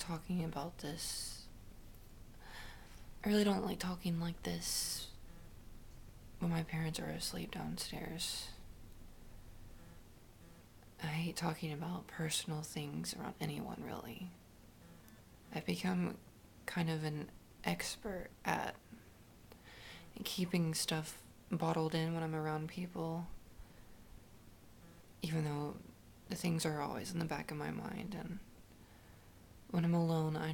talking about this. I really don't like talking like this when my parents are asleep downstairs. I hate talking about personal things around anyone, really. I've become kind of an expert at keeping stuff bottled in when I'm around people, even though the things are always in the back of my mind. And when I'm alone, I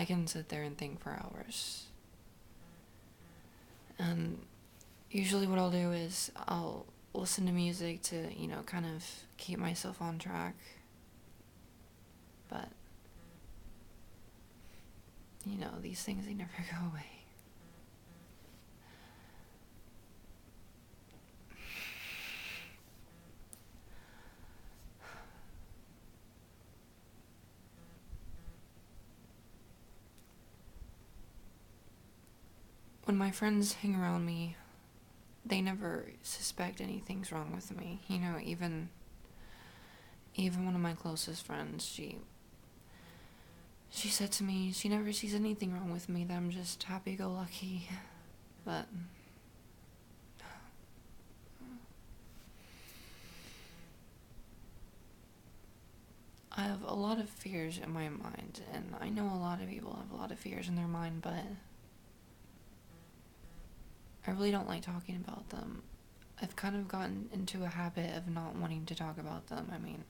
can sit there and think for hours. And usually what I'll do is I'll listen to music to, kind of keep myself on track. But, these things, they never go away. When my friends hang around me, they never suspect anything's wrong with me. Even one of my closest friends, she said to me she never sees anything wrong with me, that I'm just happy-go-lucky. But I have a lot of fears in my mind, and I know a lot of people have a lot of fears in their mind, but I really don't like talking about them. I've kind of gotten into a habit of not wanting to talk about them. I mean,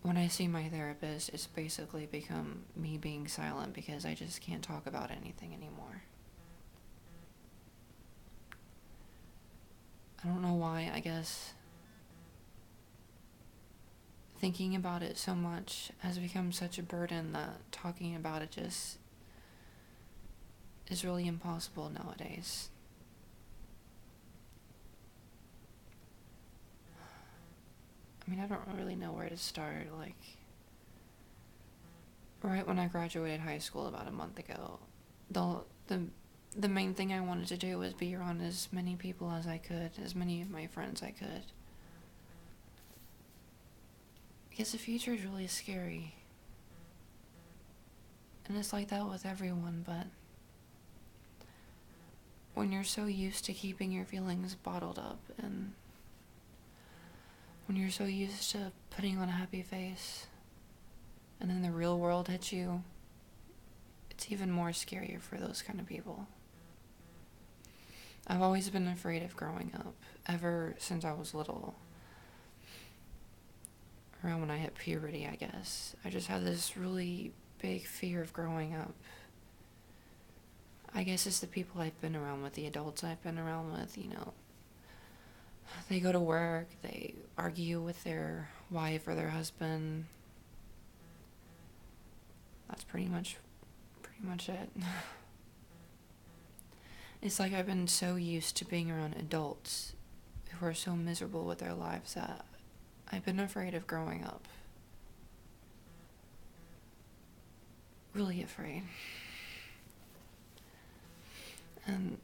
when I see my therapist, it's basically become me being silent because I just can't talk about anything anymore. I don't know why. I guess thinking about it so much has become such a burden that talking about it just is really impossible nowadays. I mean, I don't really know where to start. Like, right when I graduated high school about a month ago, the main thing I wanted to do was be around as many people as I could, as many of my friends I could. Because the future is really scary. And it's like that with everyone, but when you're so used to keeping your feelings bottled up, and when you're so used to putting on a happy face, and then the real world hits you, it's even more scarier for those kind of people. I've always been afraid of growing up, ever since I was little. Around when I hit puberty, I guess. I just had this really big fear of growing up. I guess it's the people I've been around with, the adults I've been around with, They go to work, they argue with their wife or their husband. That's pretty much it. It's like I've been so used to being around adults who are so miserable with their lives that I've been afraid of growing up. Really afraid. And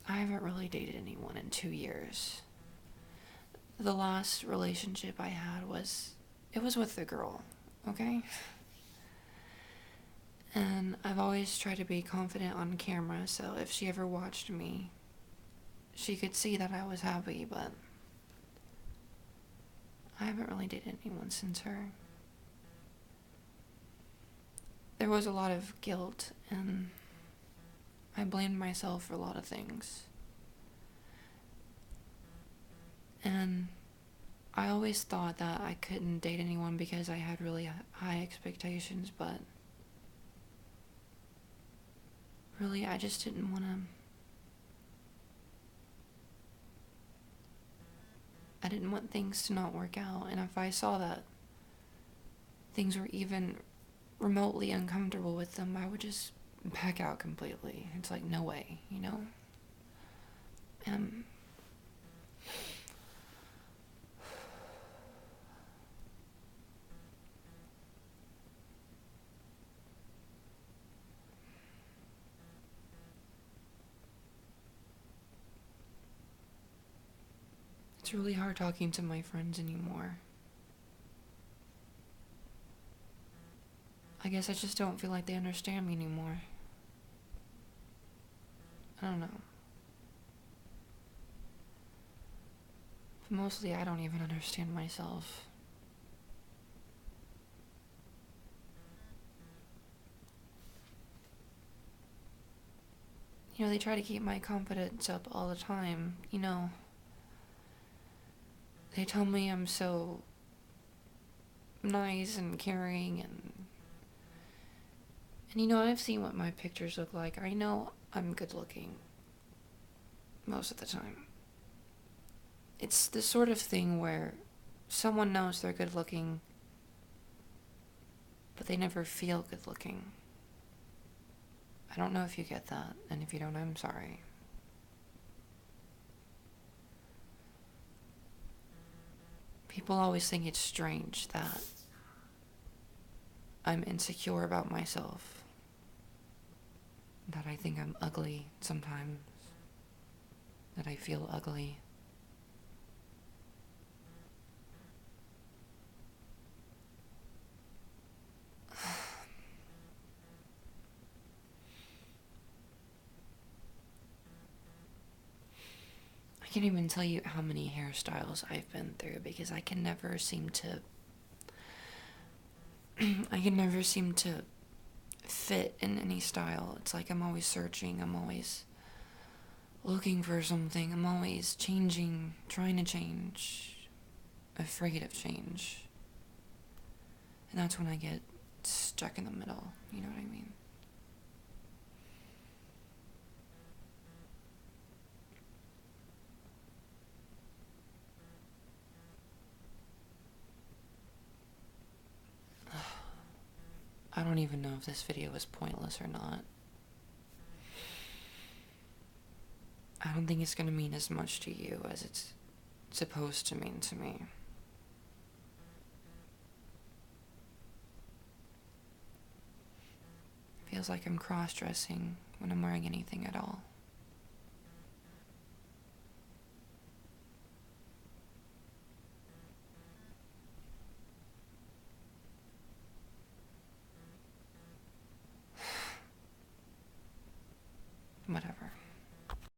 I haven't really dated anyone in 2 years. The last relationship I had it was with a girl, okay? And I've always tried to be confident on camera, so if she ever watched me, she could see that I was happy, but I haven't really dated anyone since her. There was a lot of guilt, and I blamed myself for a lot of things. And I always thought that I couldn't date anyone because I had really high expectations, but really, I just didn't want to. I didn't want things to not work out, and if I saw that things were even remotely uncomfortable with them, I would just back out completely. It's like, no way, And it's really hard talking to my friends anymore. I guess I just don't feel like they understand me anymore. I don't know. But mostly, I don't even understand myself. They try to keep my confidence up all the time. They tell me I'm so nice and caring and I've seen what my pictures look like. I know I'm good looking most of the time. It's the sort of thing where someone knows they're good looking, but they never feel good looking. I don't know if you get that, and if you don't, I'm sorry. People always think it's strange that I'm insecure about myself, that I think I'm ugly sometimes, that I feel ugly. I can't even tell you how many hairstyles I've been through because I can never seem to fit in any style. It's like I'm always searching, I'm always looking for something, I'm always changing, trying to change, afraid of change. And that's when I get stuck in the middle, you know what I mean? I don't even know if this video is pointless or not. I don't think it's gonna mean as much to you as it's supposed to mean to me. Feels like I'm cross-dressing when I'm wearing anything at all. Whatever.